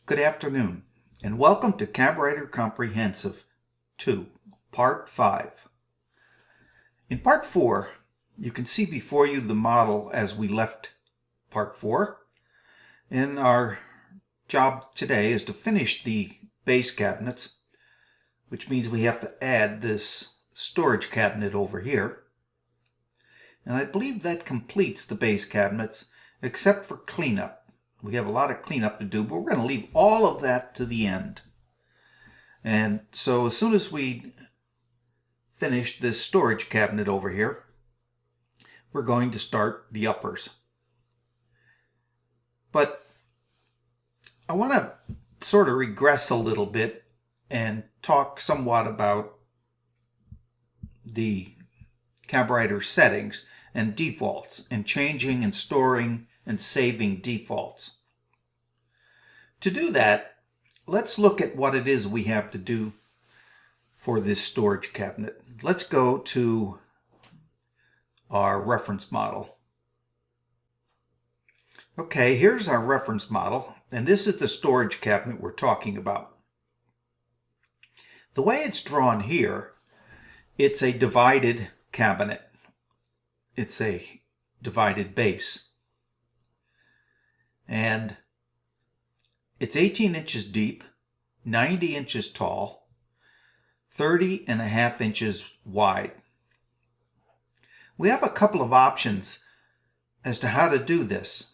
Good afternoon, and welcome to CabWriter Comprehensive 2, Part 5. In Part 4, you can see before you the model as we left Part 4. And our job today is to finish the base cabinets, which means we have to add this storage cabinet over here. And I believe that completes the base cabinets, except for cleanup. We have a lot of cleanup to do, but we're going to leave all of that to the end. And so as soon as we finish this storage cabinet over here, we're going to start the uppers. But I want to sort of regress a little bit and talk somewhat about the CabWriter settings and defaults, and changing and storing and saving defaults. To do that, let's look at what it is we have to do for this storage cabinet. Let's go to our reference model. Okay, here's our reference model, and this is the storage cabinet we're talking about. The way it's drawn here, it's a divided cabinet. It's a divided base. And it's 18 inches deep, 90 inches tall, 30.5 inches wide. We have a couple of options as to how to do this.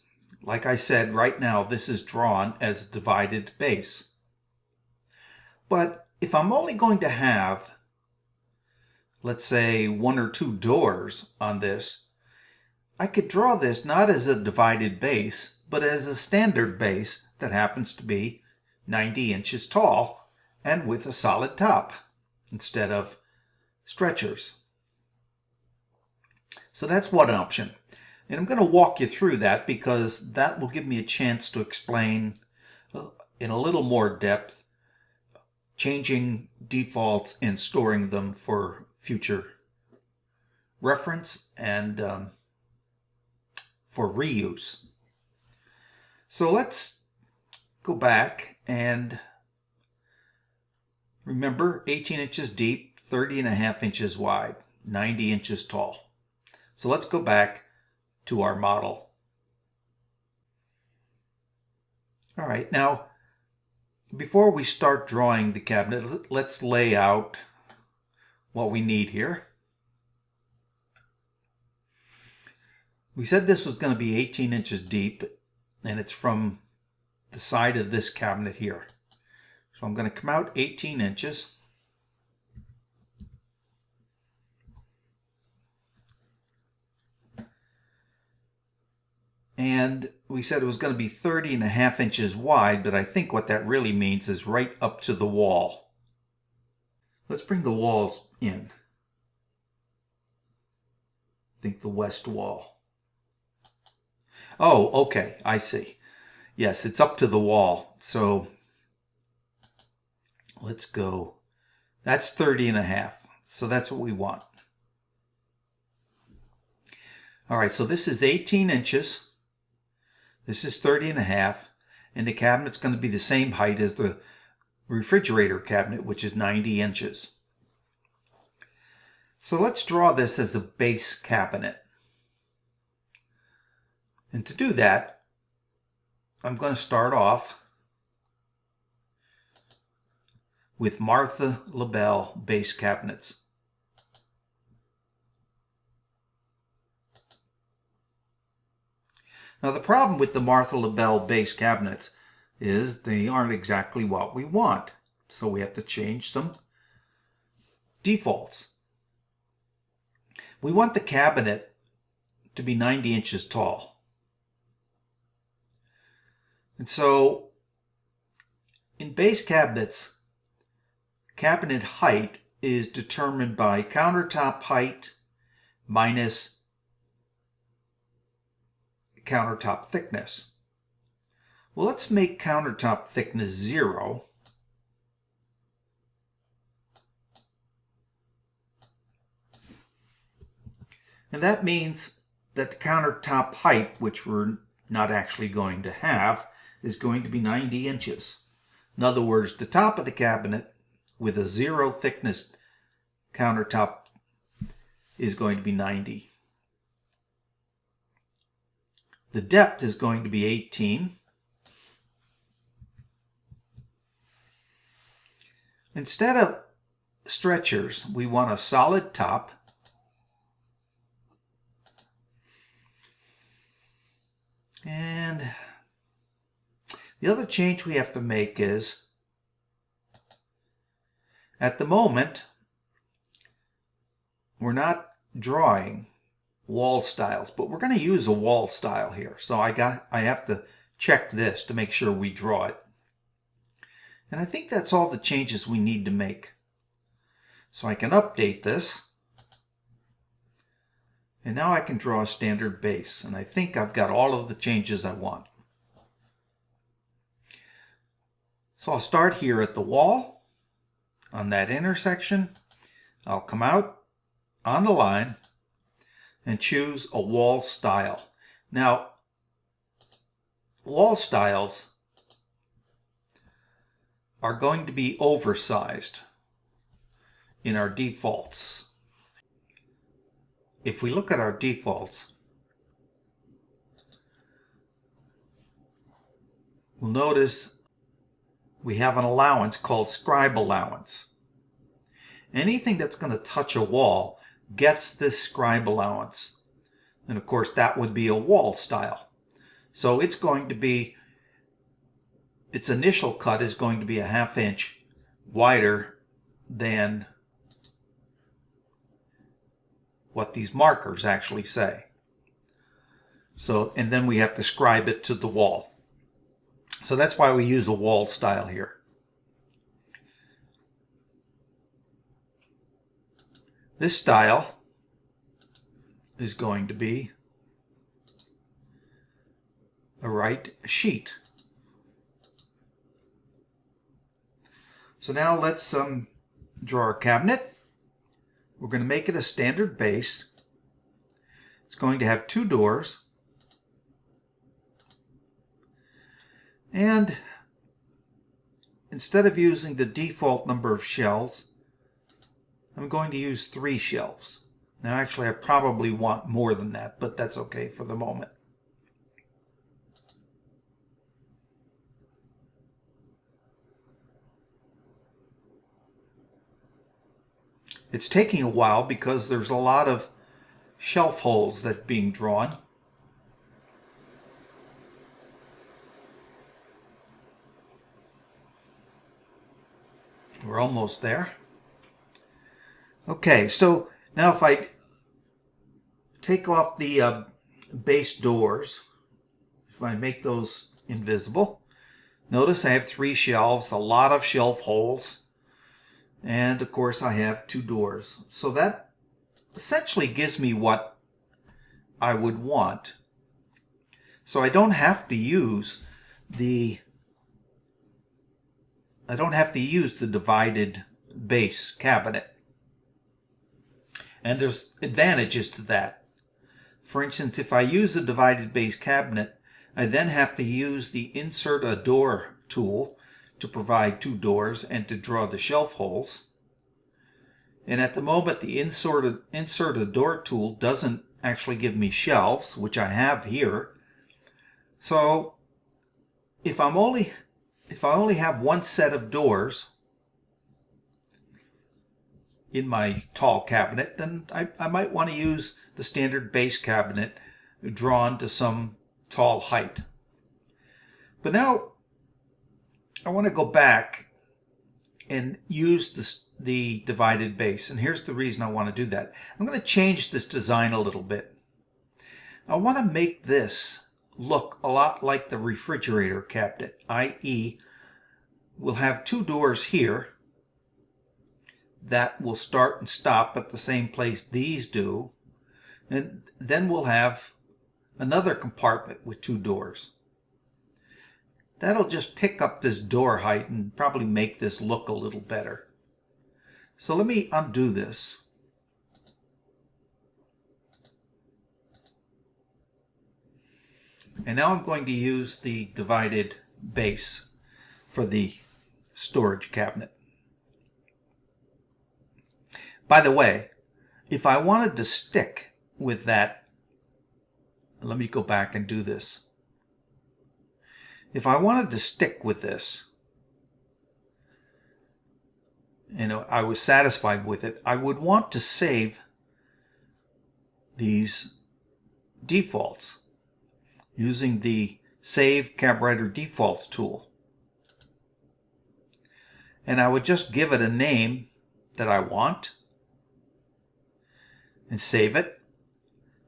Like I said, right now this is drawn as a divided base. But if I'm only going to have, let's say, 1 or 2 doors on this, I could draw this not as a divided base, but as a standard base that happens to be 90 inches tall and with a solid top instead of stretchers. So that's one option. And I'm going to walk you through that because that will give me a chance to explain in a little more depth changing defaults and storing them for future reference and for reuse. So let's go back and remember 18 inches deep, 30.5 inches wide, 90 inches tall. So let's go back to our model. All right, now before we start drawing the cabinet, let's lay out what we need here. We said this was going to be 18 inches deep, and it's from the side of this cabinet here. So I'm going to come out 18 inches. And we said it was going to be 30.5 inches wide, but I think what that really means is right up to the wall. Let's bring the walls in. I think the west wall. Oh, okay, I see. Yes, it's up to the wall. So let's go. That's 30.5. So that's what we want. All right, so this is 18 inches. This is 30.5. And the cabinet's going to be the same height as the refrigerator cabinet, which is 90 inches. So let's draw this as a base cabinet. And to do that, I'm going to start off with Martha LaBelle base cabinets. Now the problem with the Martha LaBelle base cabinets is they aren't exactly what we want. So we have to change some defaults. We want the cabinet to be 90 inches tall. And so in base cabinets, cabinet height is determined by countertop height minus countertop thickness. Well, let's make countertop thickness 0. And that means that the countertop height, which we're not actually going to have, is going to be 90 inches. In other words, the top of the cabinet with a 0 thickness countertop is going to be 90. The depth is going to be 18. Instead of stretchers, we want a solid top. And the other change we have to make is, at the moment, we're not drawing wall styles, but we're going to use a wall style here. So I have to check this to make sure we draw it. And I think that's all the changes we need to make. So I can update this. And now I can draw a standard base. And I think I've got all of the changes I want. So I'll start here at the wall, on that intersection. I'll come out on the line and choose a wall style. Now, wall styles are going to be oversized in our defaults. If we look at our defaults, we'll notice we have an allowance called scribe allowance. Anything that's going to touch a wall gets this scribe allowance. And of course that would be a wall style. So it's going to be, its initial cut is going to be a 1/2 inch wider than what these markers actually say. So, and then we have to scribe it to the wall. So that's why we use a wall style here. This style is going to be a right sheet. So now let's draw our cabinet. We're going to make it a standard base. It's going to have 2 doors. And instead of using the default number of shelves, I'm going to use 3 shelves. Now actually I probably want more than that, but that's okay for the moment. It's taking a while because there's a lot of shelf holes that are being drawn. We're almost there. Okay, so now if I take off the base doors, if I make those invisible, notice I have 3 shelves, a lot of shelf holes, and of course I have 2 doors. So that essentially gives me what I would want. So I don't have to use the divided base cabinet. And there's advantages to that. For instance, if I use a divided base cabinet, I then have to use the insert a door tool to provide 2 doors and to draw the shelf holes. And at the moment, the insert a door tool doesn't actually give me shelves, which I have here. So if I only have one set of doors in my tall cabinet, then I might want to use the standard base cabinet drawn to some tall height. But now I want to go back and use the divided base. And here's the reason I want to do that. I'm going to change this design a little bit. I want to make this look a lot like the refrigerator cabinet, i.e. we'll have 2 doors here that will start and stop at the same place these do. And then we'll have another compartment with 2 doors. That'll just pick up this door height and probably make this look a little better. So let me undo this. And now I'm going to use the divided base for the storage cabinet. By the way, if I wanted to stick with that, let me go back and do this. If I wanted to stick with this, and I was satisfied with it, I would want to save these defaults using the Save CabWriter Defaults tool. And I would just give it a name that I want and save it.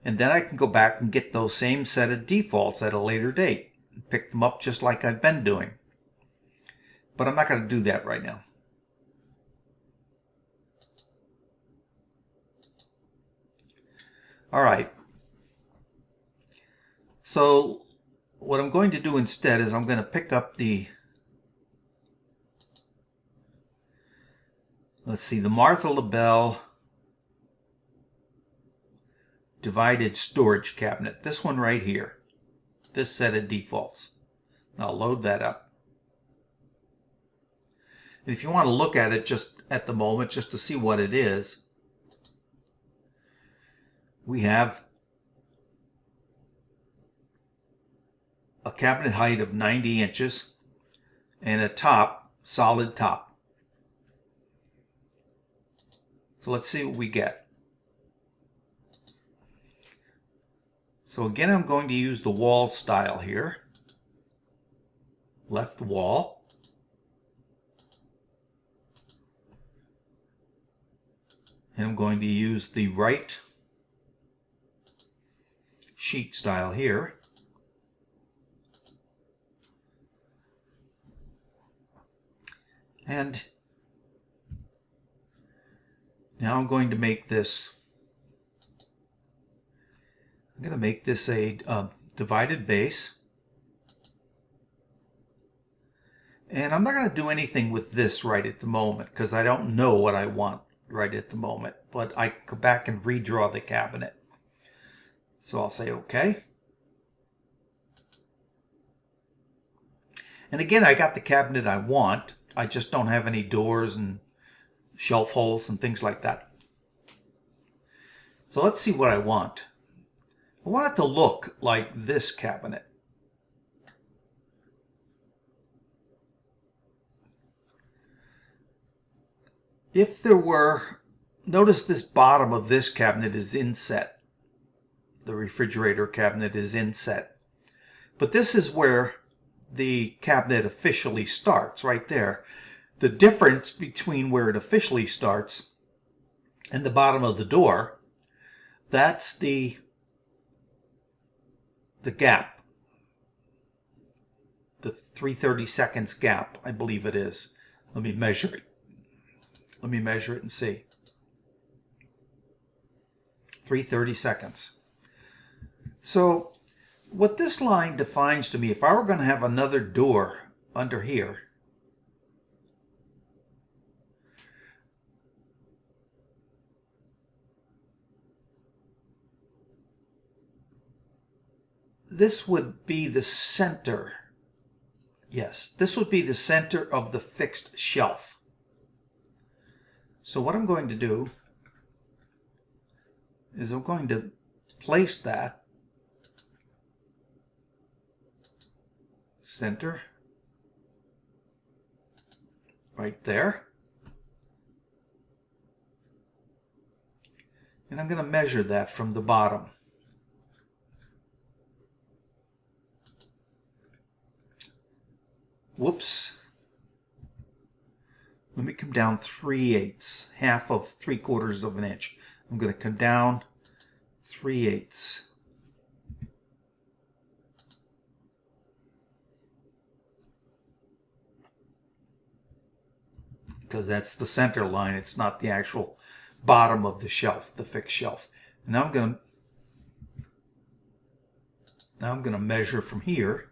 And then I can go back and get those same set of defaults at a later date and pick them up just like I've been doing. But I'm not going to do that right now. All right. So what I'm going to do instead is I'm going to pick up the, let's see, the Martha LaBelle divided storage cabinet. This one right here. This set of defaults. I'll load that up. And if you want to look at it just at the moment, just to see what it is, we have a cabinet height of 90 inches and a top, solid top. So let's see what we get. So again, I'm going to use the wall style here. Left wall. And I'm going to use the right sheet style here. And now I'm going to make this, a divided base. And I'm not going to do anything with this right at the moment because I don't know what I want right at the moment. But I can go back and redraw the cabinet. So I'll say OK. And again, I got the cabinet I want. I just don't have any doors and shelf holes and things like that. So let's see what I want. I want it to look like this cabinet. If there were, notice this bottom of this cabinet is inset. The refrigerator cabinet is inset. But this is where the cabinet officially starts, right there. The difference between where it officially starts and the bottom of the door, that's the gap. The 3/32 gap, I believe it is. Let me measure it. Let me measure it and see. 3/32. So what this line defines to me, if I were going to have another door under here, this would be the center. Yes, this would be the center of the fixed shelf. So what I'm going to do is I'm going to place that center right there. And I'm going to measure that from the bottom. Whoops. Let me come down 3/8, half of 3/4 of an inch. I'm going to come down 3/8. Because that's the center line. It's not the actual bottom of the shelf, the fixed shelf. And now I'm going to measure from here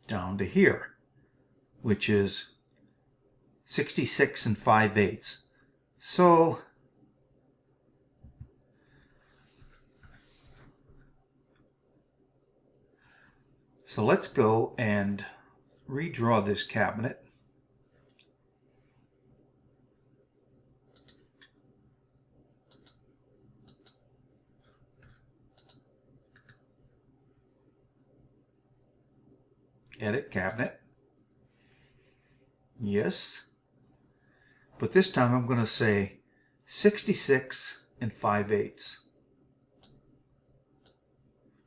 down to here, which is 66 5/8. So So let's go and redraw this cabinet. Edit cabinet. Yes. But this time I'm going to say 66 5/8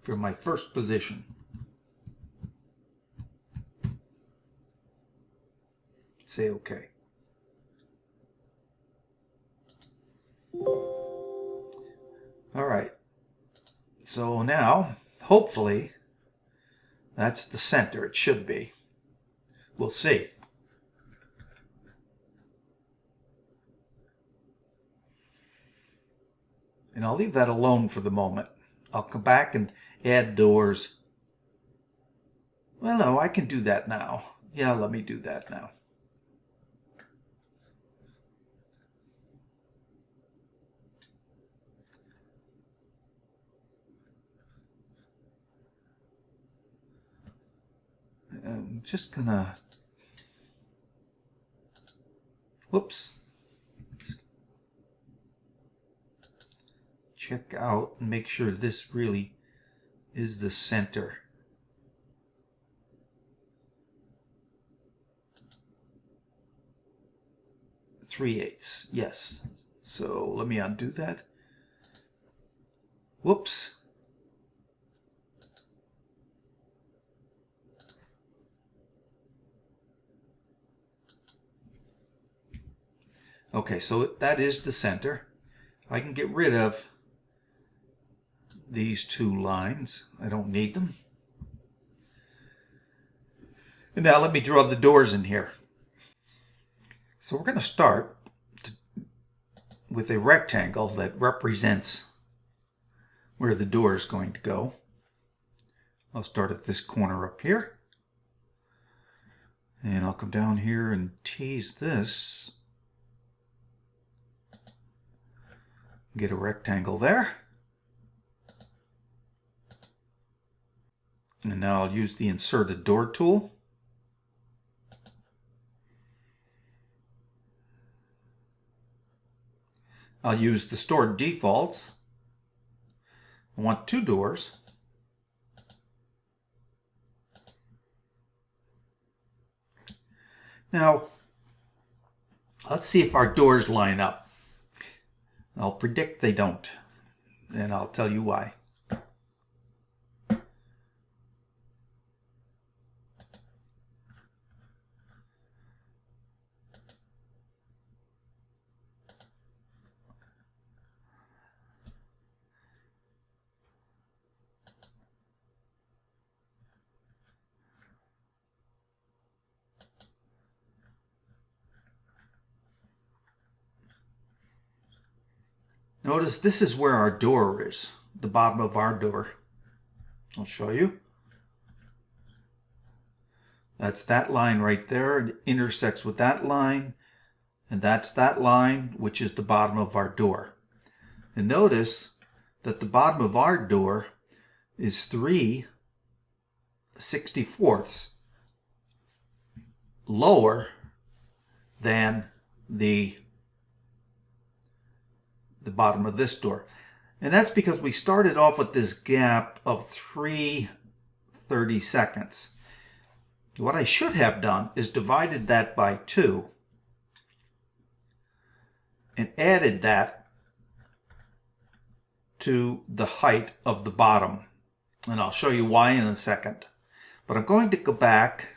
for my first position. Say OK. All right. So now, hopefully, that's the center. It should be. We'll see. And I'll leave that alone for the moment. I'll come back and add doors. Well, no, I can do that now. Yeah, let me do that now. I'm just gonna, whoops, check out and make sure this really is the center. Three-eighths, yes. So let me undo that. Whoops. Okay, so that is the center. I can get rid of these two lines. I don't need them. And now let me draw the doors in here. So we're going to start with a rectangle that represents where the door is going to go. I'll start at this corner up here. And I'll come down here and tease this. Get a rectangle there. And now I'll use the Insert a Door tool. I'll use the Stored Defaults. I want two doors. Now, let's see if our doors line up. I'll predict they don't, and I'll tell you why. Notice this is where our door is, the bottom of our door. I'll show you. That's that line right there. It intersects with that line, and that's that line, which is the bottom of our door. And notice that the bottom of our door is 3/64 lower than the bottom of this door. And that's because we started off with this gap of 3/32. What I should have done is divided that by 2 and added that to the height of the bottom. And I'll show you why in a second. But I'm going to go back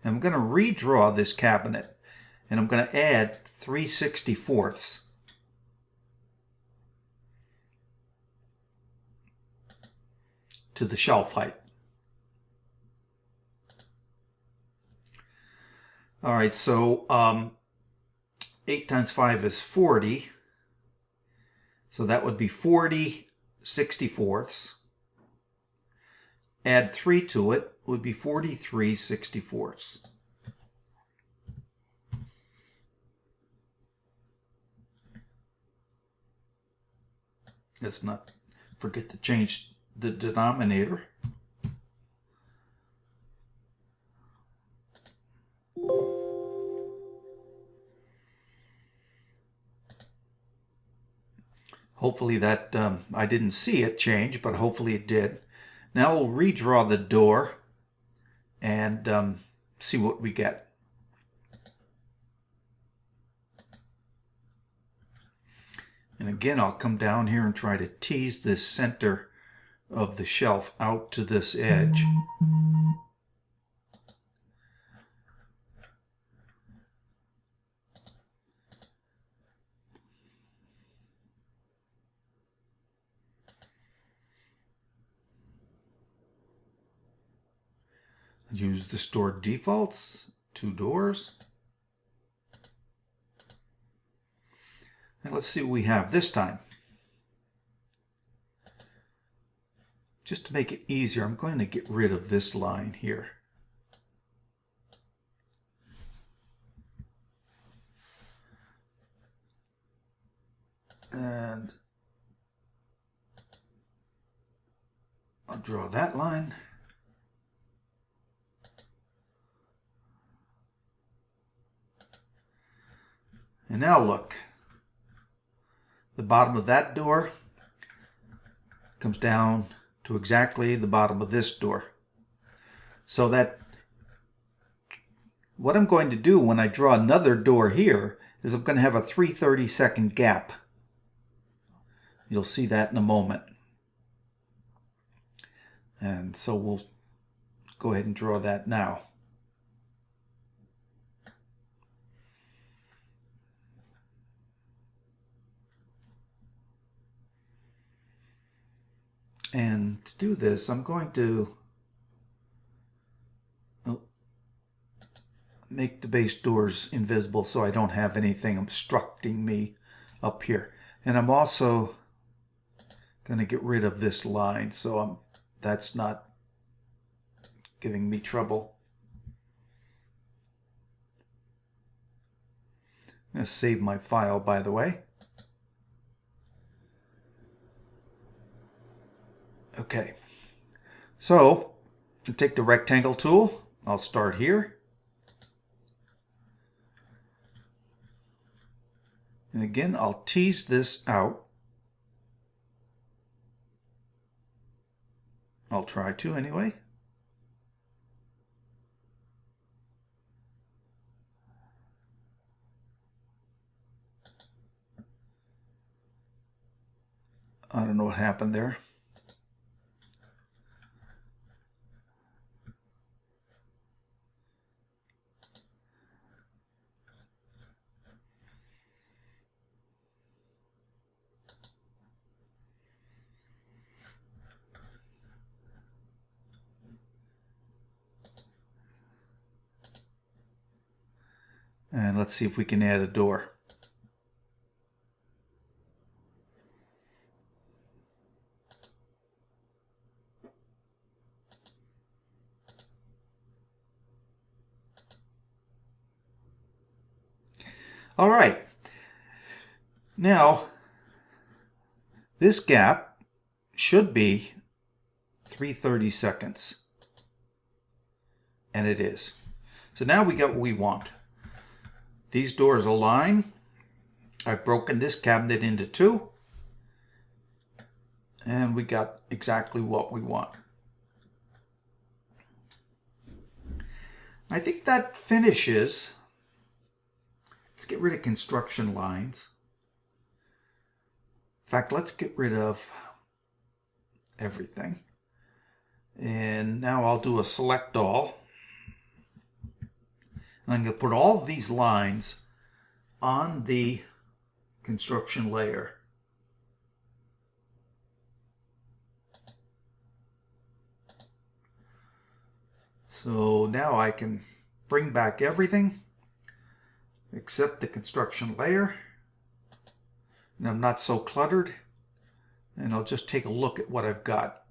and I'm going to redraw this cabinet, and I'm going to add 3/64 to the shelf height. All right, so 8 times 5 is 40. So that would be 40/64. Add 3 to it would be 43/64. Let's not forget to change the denominator. Hopefully that, I didn't see it change, but hopefully it did. Now we'll redraw the door and see what we get. And again, I'll come down here and try to tease this center of the shelf out to this edge. Use the stored defaults, 2 doors. And let's see what we have this time. Just to make it easier, I'm going to get rid of this line here. And I'll draw that line. And now look, the bottom of that door comes down to exactly the bottom of this door. So that what I'm going to do when I draw another door here is I'm going to have a 3/32 gap. You'll see that in a moment. And so we'll go ahead and draw that now. And to do this, I'm going to make the base doors invisible so I don't have anything obstructing me up here. And I'm also going to get rid of this line so that's not giving me trouble. I'm going to save my file, by the way. Okay, so to take the rectangle tool, I'll start here. And again, I'll tease this out. I'll try to anyway. I don't know what happened there. And let's see if we can add a door. All right. Now, this gap should be 3/32. And it is. So now we got what we want. These doors align. I've broken this cabinet into 2. And we got exactly what we want. I think that finishes. Let's get rid of construction lines. In fact, let's get rid of everything. And now I'll do a select all. And I'm going to put all of these lines on the construction layer. So now I can bring back everything except the construction layer. And I'm not so cluttered. And I'll just take a look at what I've got.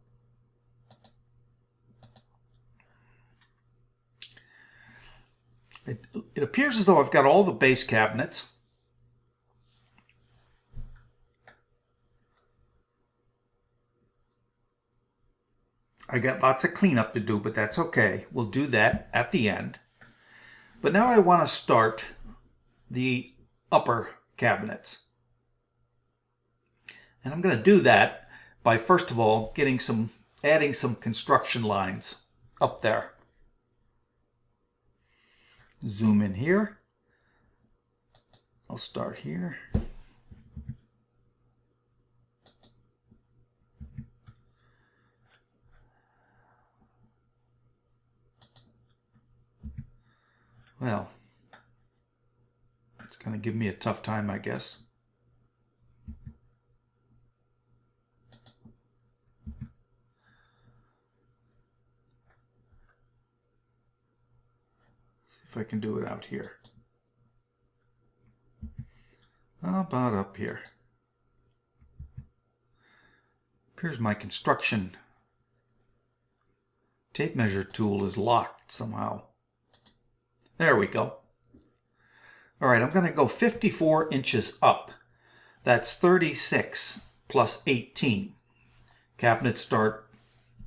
It appears as though I've got all the base cabinets. I got lots of cleanup to do, but that's okay. We'll do that at the end. But now I want to start the upper cabinets. And I'm going to do that by, first of all, adding some construction lines up there. Zoom in here. I'll start here. Well, it's going to give me a tough time, I guess. See if I can do it out here. How about up here? Here's my construction tape measure tool is locked somehow. There we go. All right, I'm going to go 54 inches up. That's 36 plus 18. Cabinets start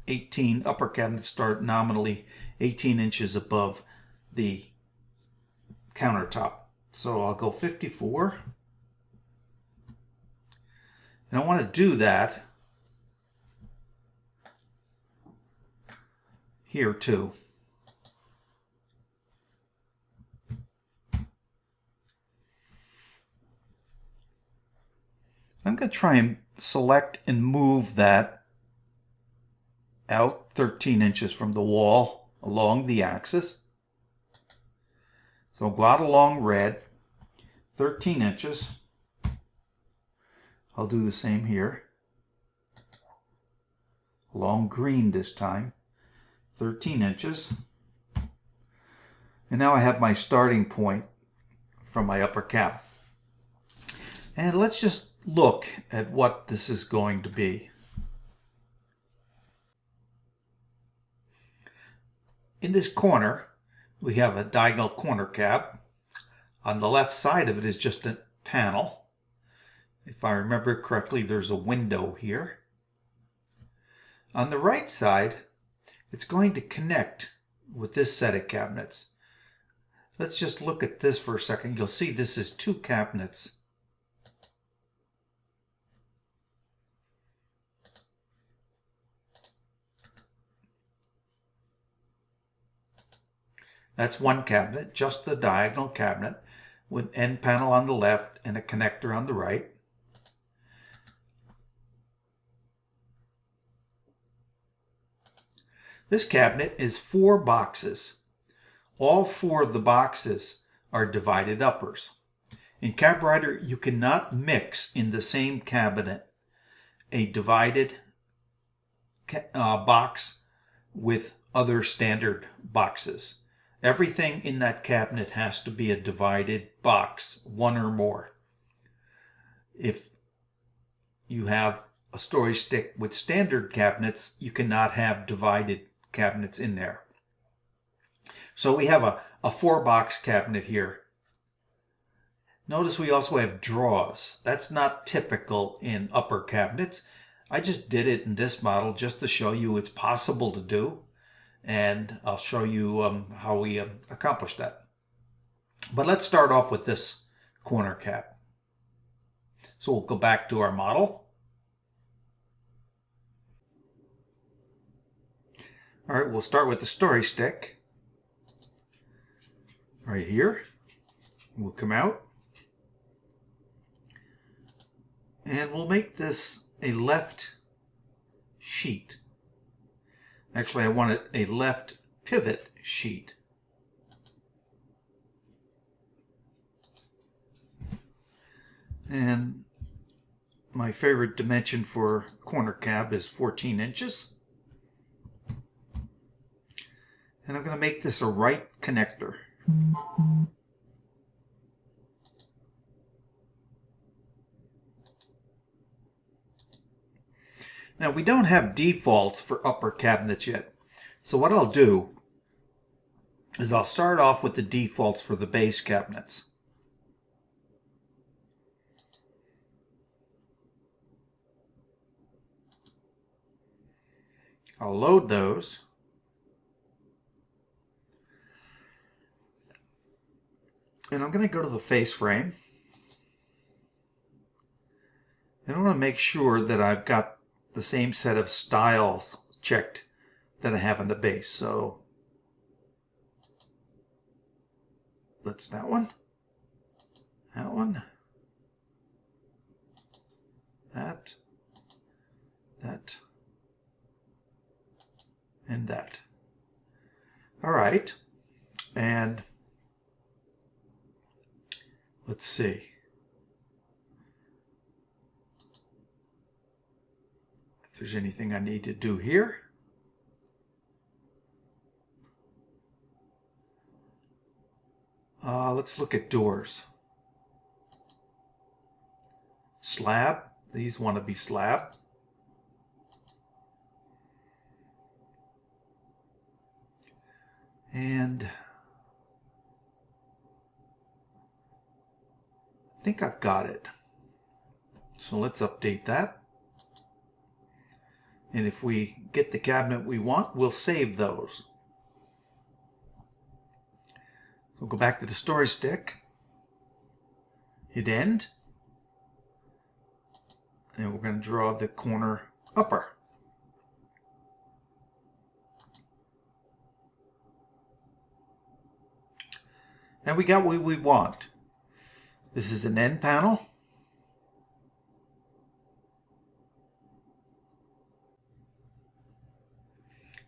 18, upper cabinets start nominally 18 inches above the countertop. So I'll go 54. And I want to do that here too. I'm going to try and select and move that out 13 inches from the wall along the axis. So go out along red, 13 inches. I'll do the same here. Along green this time, 13 inches. And now I have my starting point from my upper cap. And let's just look at what this is going to be. In this corner, we have a diagonal corner cap. On the left side of it is just a panel. If I remember correctly, there's a window here. On the right side, it's going to connect with this set of cabinets. Let's just look at this for a second. You'll see this is two cabinets. That's one cabinet, just the diagonal cabinet, with end panel on the left and a connector on the right. This cabinet is 4 boxes. All 4 of the boxes are divided uppers. In CabWriter, you cannot mix in the same cabinet a divided box with other standard boxes. Everything in that cabinet has to be a divided box, one or more. If you have a storage stick with standard cabinets, you cannot have divided cabinets in there. So we have a 4-box cabinet here. Notice we also have drawers. That's not typical in upper cabinets. I just did it in this model just to show you it's possible to do. And I'll show you how we accomplish that. But let's start off with this corner cap. So we'll go back to our model. All right, we'll start with the story stick. Right here. We'll come out. And we'll make this a left sheet. Actually, I want it a left pivot sheet. And my favorite dimension for corner cap is 14 inches. And I'm going to make this a right connector. Now we don't have defaults for upper cabinets yet. So what I'll do is I'll start off with the defaults for the base cabinets. I'll load those. And I'm going to go to the face frame. And I want to make sure that I've got the same set of styles checked that I have on the base. So that's that one, that, and that. All right. And let's see. If there's anything I need to do here. Let's look at doors. Slab. These want to be slab. And I think I've got it. So let's update that. And if we get the cabinet we want, we'll save those. So go back to the storage stick, hit end, and we're going to draw the corner upper. And we got what we want. This is an end panel.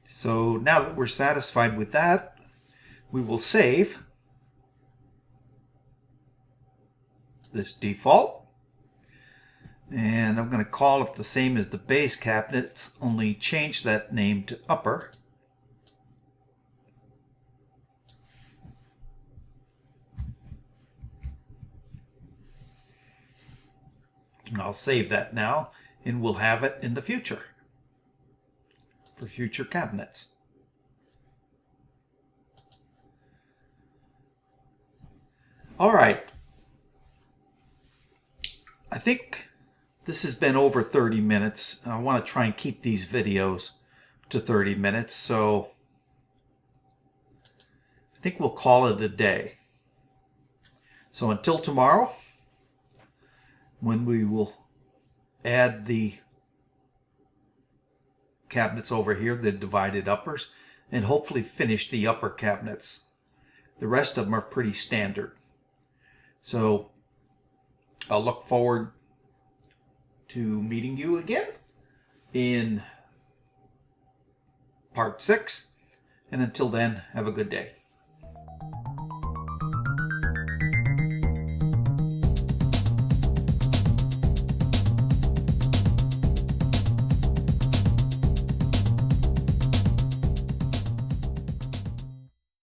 So now that we're satisfied with that, we will save this default. And I'm going to call it the same as the base cabinet, only change that name to upper. I'll save that now, and we'll have it in the future for future cabinets. All right. I think this has been over 30 minutes. I want to try and keep these videos to 30 minutes, so I think we'll call it a day. So until tomorrow, when we will add the cabinets over here, the divided uppers, and hopefully finish the upper cabinets. The rest of them are pretty standard. So I'll look forward to meeting you again in part 6. And until then, have a good day.